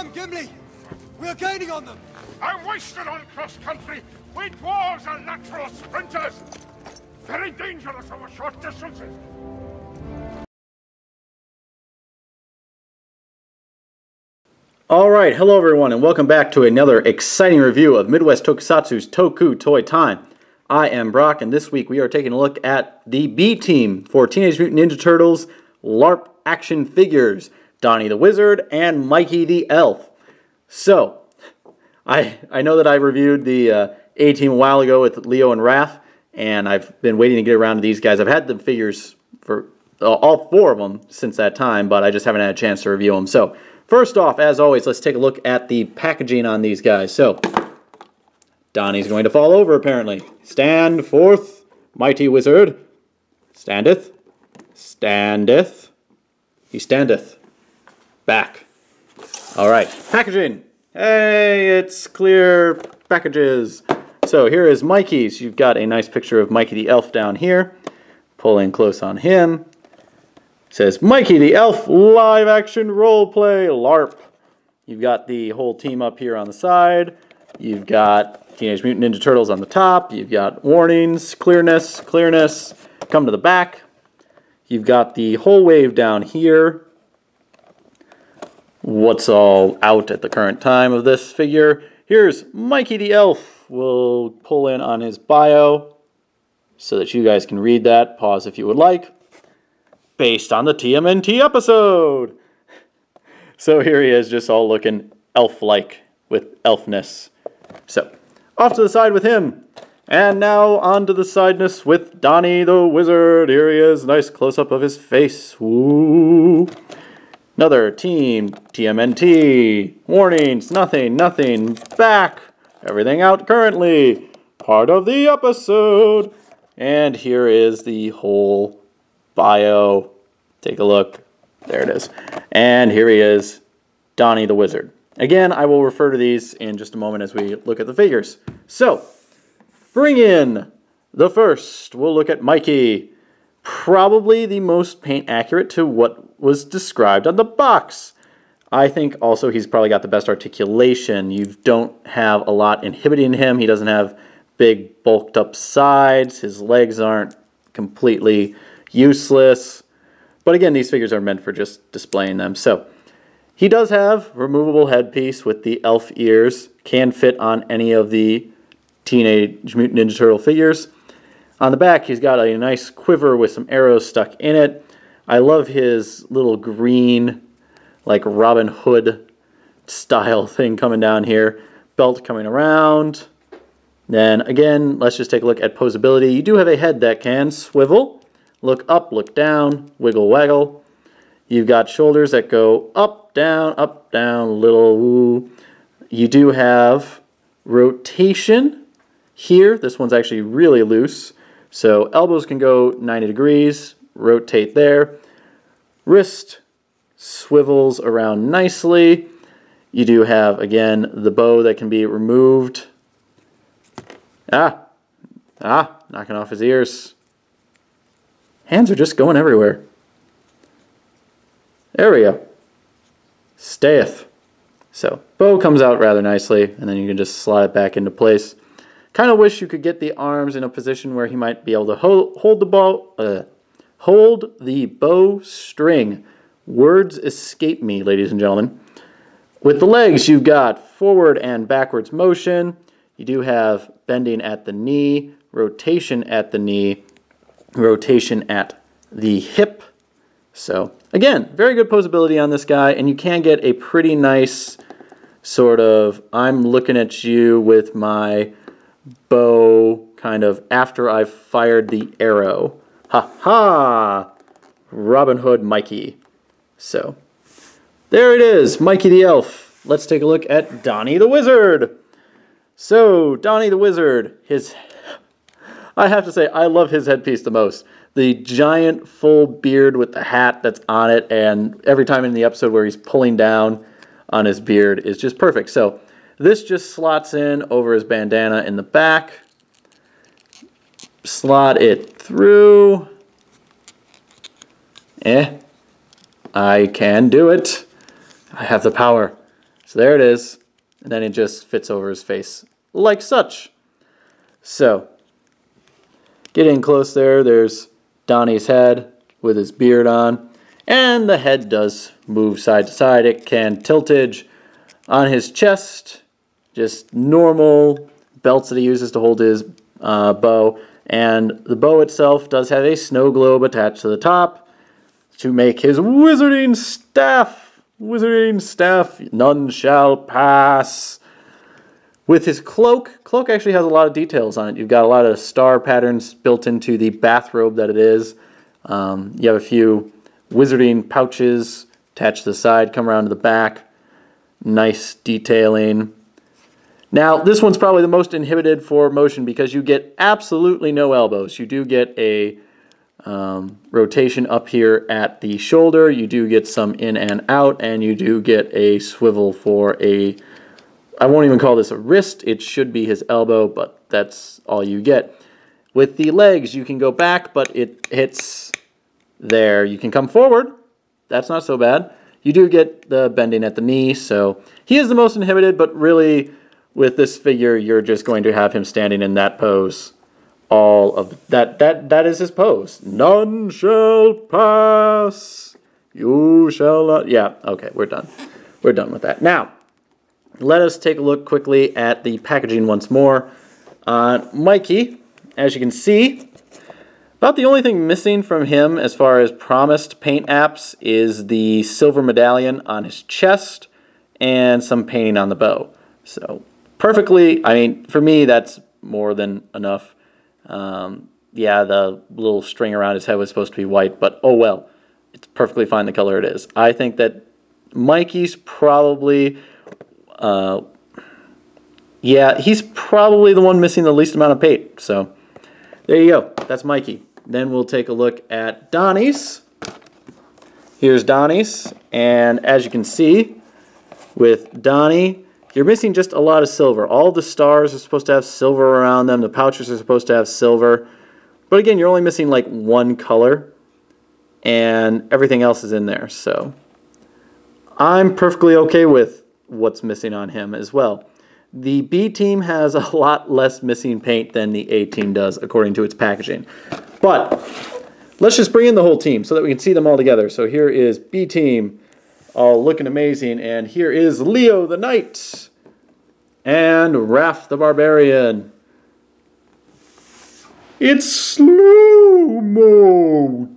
on, Gimli! We're gaining on them! I'm wasted on cross-country. We dwarves are natural sprinters. Very dangerous over short distances. Alright, hello everyone and welcome back to another exciting review of Midwest Tokusatsu's Toku Toy Time. I am Brock and this week we are taking a look at the B Team for Teenage Mutant Ninja Turtles LARP action figures, Donnie the Wizard and Mikey the Elf. So, I know that I reviewed the A Team a while ago with Leo and Raph, and I've been waiting to get around to these guys. I've had the figures for all four of them since that time, but I just haven't had a chance to review them. So, first off, as always, let's take a look at the packaging on these guys. So, Donnie's going to fall over, apparently. Stand forth, mighty wizard. Standeth. Standeth. He standeth. Back. Alright, packaging. Hey, it's clear packages. So, here is Mikey's. You've got a nice picture of Mikey the Elf down here. Pull in close on him. Says Mikey the Elf live action role play LARP. You've got the whole team up here on the side. You've got Teenage Mutant Ninja Turtles on the top. You've got warnings, clearness. Come to the back. You've got the whole wave down here. What's all out at the current time of this figure. Here's Mikey the Elf. We'll pull in on his bio so that you guys can read that. Pause if you would like. Based on the Tmnt episode. So here he is, just all looking elf-like with elfness. So, off to the side with him. And now on to the sideness with Donnie the Wizard. Here he is, nice close-up of his face. Woo. Another team, Tmnt. Warnings, nothing, back. Everything out currently. Part of the episode. And here is the whole bio. Take a look. There it is. And here he is, Donnie the Wizard. Again, I will refer to these in just a moment as we look at the figures. So, bring in the first. We'll look at Mikey. Probably the most paint accurate to what was described on the box. I think also he's probably got the best articulation. You don't have a lot inhibiting him. He doesn't have big bulked up sides. His legs aren't completely useless. But again, these figures are meant for just displaying them. So, he does have removable headpiece with the elf ears. Can fit on any of the Teenage Mutant Ninja Turtle figures. On the back, he's got a nice quiver with some arrows stuck in it. I love his little green, like Robin Hood style thing coming down here. Belt coming around. Then again, let's just take a look at posability. You do have a head that can swivel. Look up, look down, wiggle, waggle. You've got shoulders that go up, down, little woo. You do have rotation here. This one's actually really loose. So elbows can go 90 degrees, rotate there. Wrist swivels around nicely. You do have, again, the bow that can be removed. Knocking off his ears. Hands are just going everywhere. There we go. Stayeth. So, bow comes out rather nicely, and then you can just slide it back into place. Kind of wish you could get the arms in a position where he might be able to hold the bow string. Words escape me, ladies and gentlemen. With the legs, you've got forward and backwards motion. You do have bending at the knee, rotation at the knee, rotation at the hip. So, again, very good posability on this guy, and you can get a pretty nice sort of, I'm looking at you with my bow kind of after I've fired the arrow. Ha ha! Robin Hood Mikey. So, there it is, Mikey the Elf. Let's take a look at Donnie the Wizard. So, Donnie the Wizard, I have to say, I love his headpiece the most. The giant full beard with the hat that's on it, and every time in the episode where he's pulling down on his beard is just perfect. So this just slots in over his bandana in the back. Slot it through. I can do it. I have the power. So there it is. And then it just fits over his face like such. So, get in close there. There's Donnie's head with his beard on. And the head does move side to side. It can tiltage on his chest. Just normal belts that he uses to hold his bow. And the bow itself does have a snow globe attached to the top to make his wizarding staff. Wizarding staff, none shall pass. With his cloak actually has a lot of details on it. You've got a lot of star patterns built into the bathrobe that it is. You have a few wizarding pouches attached to the side, come around to the back. Nice detailing. Now, this one's probably the most inhibited for motion because you get absolutely no elbows. You do get a rotation up here at the shoulder. You do get some in and out, and you do get a swivel for a, I won't even call this a wrist. It should be his elbow, but that's all you get. With the legs, you can go back, but it hits there. You can come forward. That's not so bad. You do get the bending at the knee, so he is the most inhibited, but really with this figure, you're just going to have him standing in that pose. All of that is his pose. None shall pass. You shall not. Yeah, okay, we're done. We're done with that. Now, let us take a look quickly at the packaging once more. Mikey, as you can see, about the only thing missing from him as far as promised paint apps is the silver medallion on his chest and some painting on the bow. So, perfectly, I mean, for me, that's more than enough. Yeah, the little string around his head was supposed to be white, but oh well. It's perfectly fine the color it is. I think that Mikey's probably, yeah, he's probably the one missing the least amount of paint. So, there you go. That's Mikey. Then we'll take a look at Donnie's. Here's Donnie's, and as you can see, with Donnie, you're missing just a lot of silver. All the stars are supposed to have silver around them. The pouches are supposed to have silver. But again, you're only missing like one color, and everything else is in there. So I'm perfectly okay with what's missing on him as well. The B team has a lot less missing paint than the A team does, according to its packaging. But let's just bring in the whole team so that we can see them all together. So here is B team, all looking amazing, and here is Leo the Knight and Raph the Barbarian. It's slow-mo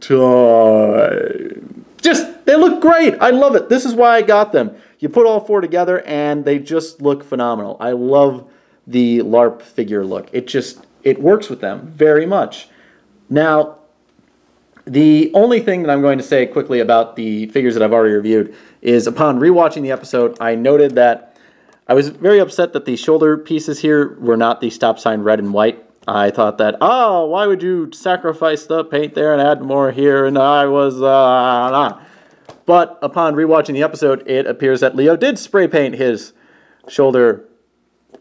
time. Just, they look great. I love it. This is why I got them. You put all four together and they just look phenomenal. I love the LARP figure look. It works with them very much. Now, the only thing that I'm going to say quickly about the figures that I've already reviewed is upon rewatching the episode, I noted that I was very upset that the shoulder pieces here were not the stop sign red and white. I thought that, oh, why would you sacrifice the paint there and add more here? And I was, But upon rewatching the episode, it appears that Leo did spray paint his shoulder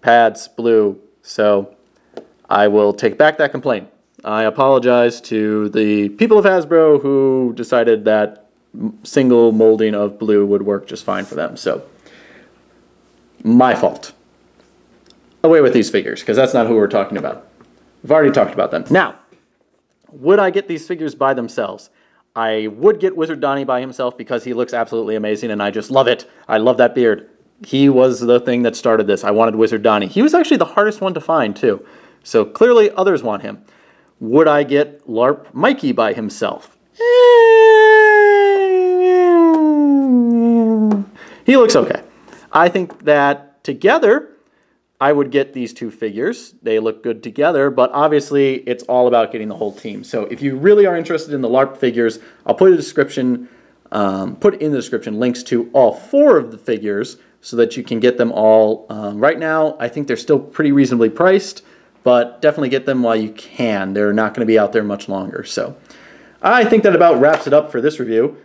pads blue. So I will take back that complaint. I apologize to the people of Hasbro who decided that single molding of blue would work just fine for them. So, my fault. Away with these figures, because that's not who we're talking about. We've already talked about them. Now, would I get these figures by themselves? I would get Wizard Donnie by himself because he looks absolutely amazing and I just love it. I love that beard. He was the thing that started this. I wanted Wizard Donnie. He was actually the hardest one to find too. So clearly others want him. Would I get LARP Mikey by himself? He looks okay. I think that together, I would get these two figures. They look good together, but obviously it's all about getting the whole team. So if you really are interested in the LARP figures, I'll put in the description links to all four of the figures so that you can get them all. Right now, I think they're still pretty reasonably priced, but definitely get them while you can. They're not going to be out there much longer. So I think that about wraps it up for this review.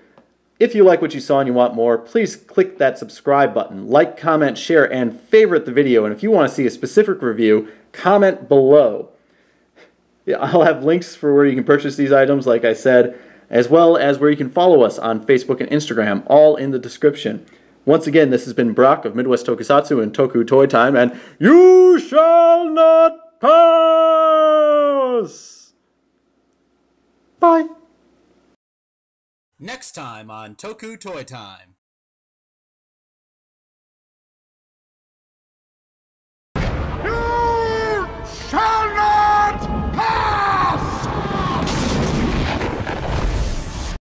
If you like what you saw and you want more, please click that subscribe button, like, comment, share, and favorite the video. And if you want to see a specific review, comment below. Yeah, I'll have links for where you can purchase these items, like I said, as well as where you can follow us on Facebook and Instagram, all in the description. Once again, this has been Brock of Midwest Tokusatsu and Toku Toy Time, and you shall not pass! Bye! Next time on Toku Toy Time.